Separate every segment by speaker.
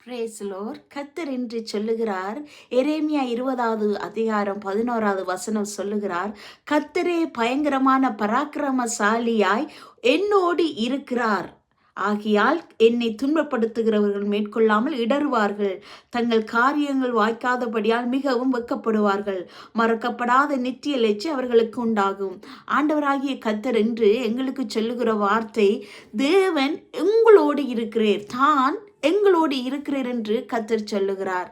Speaker 1: Brace Lord. கர்த்தர் என்று சொல்லுகிறார். எரேமியா 20வது அதிகாரம் 11வது வசனம் சொல்லுகிறார், கர்த்தரே பயங்கரமான பராக்கிரமசாலியாய் என்னோடு இருக்கிறார். ஆகையால் என்னை துன்பப்படுத்துகிறவர்கள் மேற்கொள்ளாமல் இடறுவார்கள். தங்கள் காரியங்கள் வாய்க்காதபடியால் மிகவும் வெட்கப்படுவார்கள். மறக்கப்படாத நித்திய லட்சி அவர்களுக்கு உண்டாகும். ஆண்டவராகிய கர்த்தர் என்று எங்களுக்கு சொல்லுகிற வார்த்தை, தேவன் உங்களோடு இருக்கிறார், தான் எங்களோடு இருக்கிறார் என்று கர்த்தர் சொல்லுகிறார்.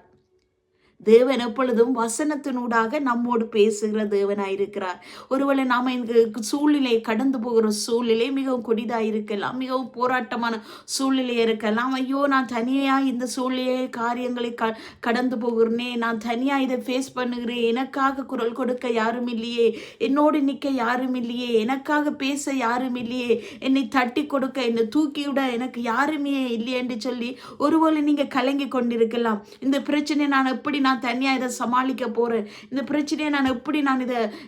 Speaker 1: தேவன் எப்பொழுதும் வசனத்தினூடாக நம்மோடு பேசுகிற தேவனாயிருக்கிறார். ஒருவேளை நாம் இந்த சூழ்நிலை கடந்து போகிற சூழ்நிலை மிகவும் கொடிதாயிருக்கலாம், மிகவும் போராட்டமான சூழ்நிலை இருக்கலாம். ஐயோ, நான் தனியாக இந்த சூழ்நிலை காரியங்களை கடந்து போகிறேனே, நான் தனியாக இதை ஃபேஸ் பண்ணுகிறேன், எனக்காக குரல் கொடுக்க யாரும் இல்லையே, என்னோடு நிற்க யாரும் இல்லையே, எனக்காக பேச யாரும் இல்லையே, என்னை தட்டி கொடுக்க, என்னை தூக்கிவிட எனக்கு யாருமே இல்லையே என்று சொல்லி ஒருவேளை நீங்கள் கலங்கி கொண்டிருக்கலாம். இந்த பிரச்சனை நான் எப்படி நான் தனியாக இதை சமாளிக்க போகிறேன், இந்த பிரச்சனையை நான் எப்படி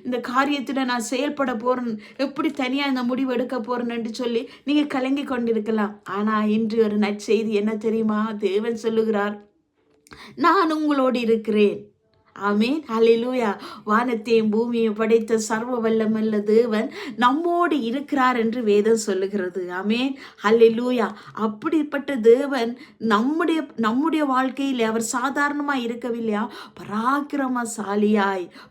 Speaker 1: இந்த காரியத்தில் நான் செயல்பட போகிறேன், எப்படி தனியாக இந்த முடிவு எடுக்க போகிறேன் என்று சொல்லி நீங்கள் கலங்கி கொண்டிருக்கலாம். ஆனால் இன்று ஒரு நற்செய்தி என்ன தெரியுமா? தேவன் சொல்லுகிறார், நான் உங்களோடு இருக்கிறேன். ஆமேன், ஹல்லேலூயா. வானத்தையும் பூமியை படைத்த சர்வ வல்லமையுள்ள தேவன் நம்மோடு இருக்கிறார் என்று வேதம் சொல்லுகிறது. ஆமேன், ஹல்லேலூயா. அப்படிப்பட்ட தேவன் நம்முடைய வாழ்க்கையில் அவர் சாதாரணமாக இருக்கவில்லையா,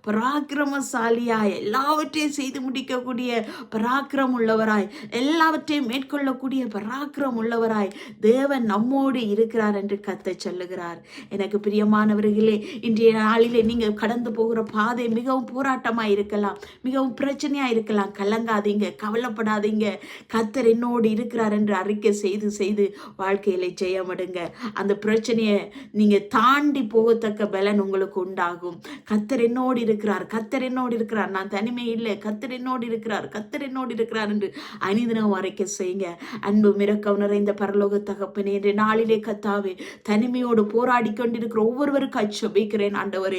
Speaker 1: பராக்கிரமசாலியாய் எல்லாவற்றையும் செய்து முடிக்கக்கூடிய பராக்கிரம் உள்ளவராய், எல்லாவற்றையும் மேற்கொள்ளக்கூடிய பராக்கிரம் உள்ளவராய் தேவன் நம்மோடு இருக்கிறார் என்று கர்த்தர் சொல்லுகிறார். எனக்கு பிரியமானவர்களே, இன்றைய நாளில் நீங்கள் கடந்து போகிற பாதை மிகவும் போராட்டமாக இருக்கலாம், மிகவும் பிரச்சனையாக இருக்கலாம். கலங்காதீங்க, கவலைப்படாதீங்க. கர்த்தர் என்னோடு இருக்கிறார் என்று அறிக்கை செய்து செய்து வாழ்க்கையில ஜெயமடுங்க. அந்த பிரச்சனையை நீங்கள் தாண்டி போகத்தக்க பலன் உங்களுக்கு உண்டாகும். கர்த்தர் என்னோடு இருக்கிறார், கர்த்தர் என்னோடு இருக்கிறார், நான் தனிமை இல்லை, கர்த்தர் என்னோடு இருக்கிறார், கர்த்தர் என்னோடு இருக்கிறார் என்று அனிதினம் அறிக்கை செய்யுங்க. அன்பு இரக்கம் நிறைந்த பரலோக தகப்பனே, இன்றைய நாளிலே கர்த்தாவே, தனிமையோடு போராடி கொண்டிருக்கிற ஒவ்வொருவருக்கும் ஜெபிக்கிறேன். ஆண்டவரே,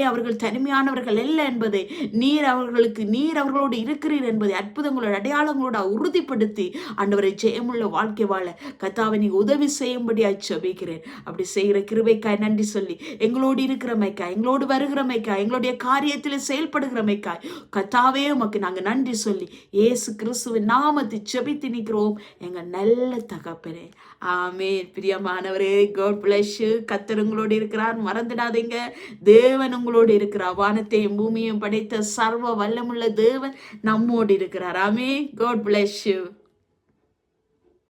Speaker 1: அவர்கள் தனிமையானவர்கள் அல்ல என்பதை நீர் அவர்களோடு இருக்கிறீர் என்பதை அற்புதங்களோட அடையாளங்களோட உறுதிப்படுத்தி ஆண்டவரை ஜெயமுள்ள வாழ்க்கை வாழ கர்த்தாவை நீங்க உதவி செய்யும்படியாய் ஜெபிக்கிறேன். அப்படி செய்கிற கிருபைக்காய் நன்றி சொல்லி, எங்களோடு இருக்கிறமைக்காய், எங்களோடு வருகிறமைக்காய், எங்களுடைய காரியத்தில் செயல்படுகிறமைக்காய் கர்த்தாவே உமக்கு நாங்கள் நன்றி சொல்லி இயேசு கிறிஸ்துவின் நாமத்தை ஜெபித்து நிற்கிறோம் எங்க நல்ல தகப்பனே. ஆமென். பிரியமானவரே, God bless you. கர்த்தர் உங்களோடு இருக்கிறார், மறந்துடாதீங்க. தேவன் உங்களோடு இருக்கிறார். வானத்தையும் பூமியையும் படைத்த சர்வ வல்லமுள்ள தேவன் நம்மோடு இருக்கிறார். ஆமென். God bless you.